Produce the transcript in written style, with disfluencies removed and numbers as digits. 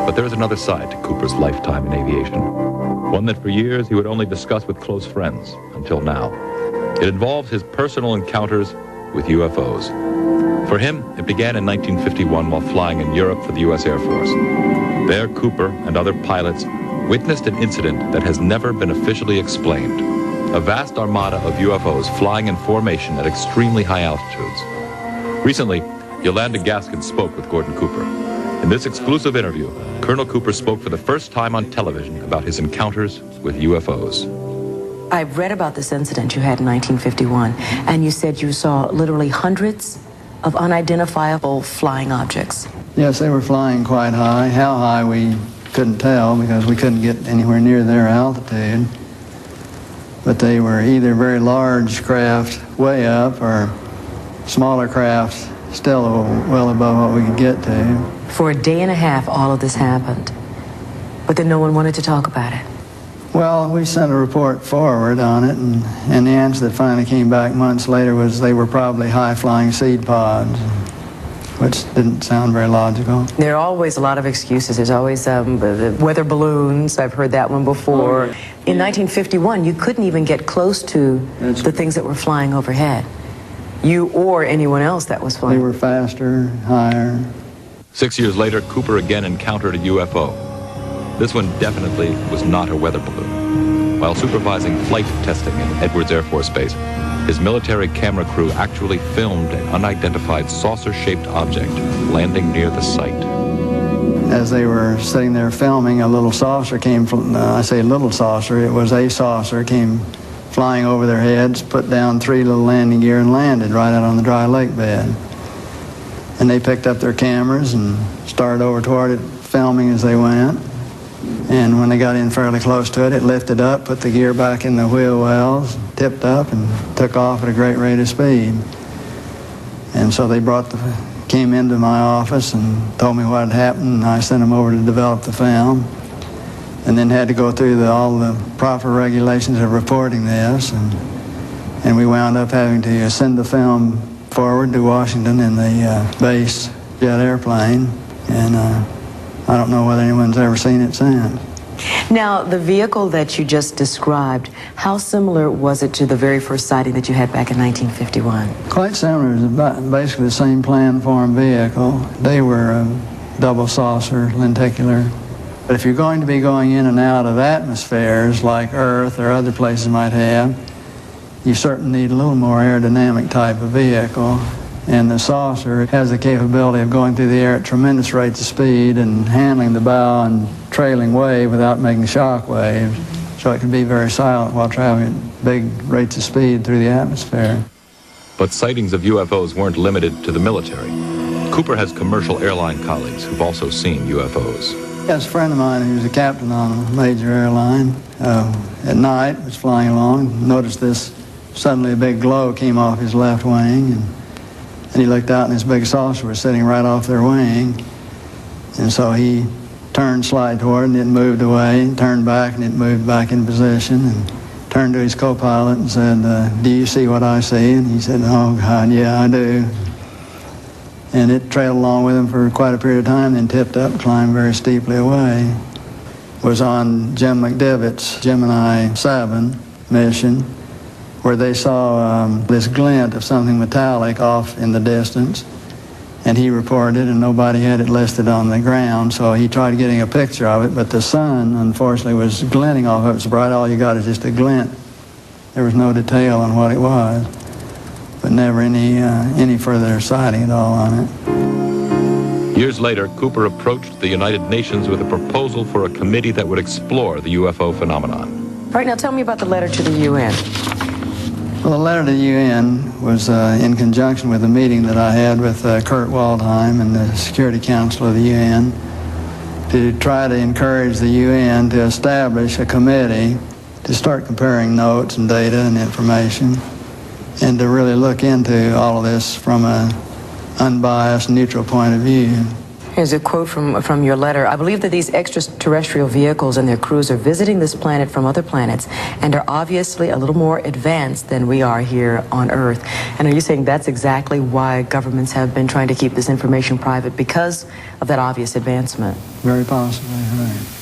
But there is another side to Cooper's lifetime in aviation, one that for years he would only discuss with close friends, until now. It involves his personal encounters with UFOs. For him, it began in 1951 while flying in Europe for the U.S. Air Force. There, Cooper and other pilots witnessed an incident that has never been officially explained. A vast armada of UFOs flying in formation at extremely high altitudes. Recently, Yolanda Gaskin spoke with Gordon Cooper. In this exclusive interview, Colonel Cooper spoke for the first time on television about his encounters with UFOs. I've read about this incident you had in 1951, and you said you saw literally hundreds of unidentifiable flying objects. Yes, they were flying quite high. How high we couldn't tell because we couldn't get anywhere near their altitude. But they were either very large craft way up or smaller craft still well above what we could get to. For a day and a half, all of this happened. But then no one wanted to talk about it. Well, we sent a report forward on it, and the answer that finally came back months later was they were probably high-flying seed pods, which didn't sound very logical. There are always a lot of excuses. There's always weather balloons. I've heard that one before. In 1951, you couldn't even get close to the things that were flying overhead. You or anyone else that was flying. They were faster, higher. 6 years later, Cooper again encountered a UFO. This one definitely was not a weather balloon. While supervising flight testing in Edwards Air Force Base, his military camera crew actually filmed an unidentified saucer-shaped object landing near the site. As they were sitting there filming, a little saucer came from, I say little saucer, it was a saucer, came flying over their heads, put down 3 little landing gear and landed right out on the dry lake bed. And they picked up their cameras and started over toward it, filming as they went. And when they got in fairly close to it, it lifted up, put the gear back in the wheel wells, tipped up, and took off at a great rate of speed. And so they came into my office and told me what had happened, and I sent them over to develop the film. And then had to go through all the proper regulations of reporting this. And we wound up having to send the film forward to Washington in the base jet airplane. And I don't know whether anyone's ever seen it since. Now, the vehicle that you just described, how similar was it to the very first sighting that you had back in 1951? Quite similar. It was basically the same plan-form vehicle. They were double saucer, lenticular. But if you're going to be going in and out of atmospheres like Earth or other places might have, you certainly need a little more aerodynamic type of vehicle. And the saucer has the capability of going through the air at tremendous rates of speed and handling the bow and trailing wave without making shock waves. So it can be very silent while traveling at big rates of speed through the atmosphere. But sightings of UFOs weren't limited to the military. Cooper has commercial airline colleagues who've also seen UFOs. Yes, a friend of mine who's a captain on a major airline at night was flying along, noticed this, suddenly a big glow came off his left wing, and he looked out and this big saucer was sitting right off their wing. And so he turned slide toward and it moved away, and turned back and it moved back in position, and turned to his co-pilot and said, do you see what I see? And he said, oh God, yeah, I do. And it trailed along with him for quite a period of time, then tipped up, climbed very steeply away. Was on Jim McDivitt's Gemini 7 mission, where they saw this glint of something metallic off in the distance. And he reported, and nobody had it listed on the ground, so he tried getting a picture of it, but the sun, unfortunately, was glinting off of it so bright, all you got is just a glint. There was no detail on what it was, but never any further sighting at all on it. Years later, Cooper approached the United Nations with a proposal for a committee that would explore the UFO phenomenon. All right, now tell me about the letter to the UN. Well, the letter to the UN was in conjunction with a meeting that I had with Kurt Waldheim and the Security Council of the UN to try to encourage the UN to establish a committee to start comparing notes and data and information and to really look into all of this from an unbiased, neutral point of view. Here's a quote from your letter. I believe that these extraterrestrial vehicles and their crews are visiting this planet from other planets and are obviously a little more advanced than we are here on Earth. And are you saying that's exactly why governments have been trying to keep this information private, because of that obvious advancement? Very possibly, right.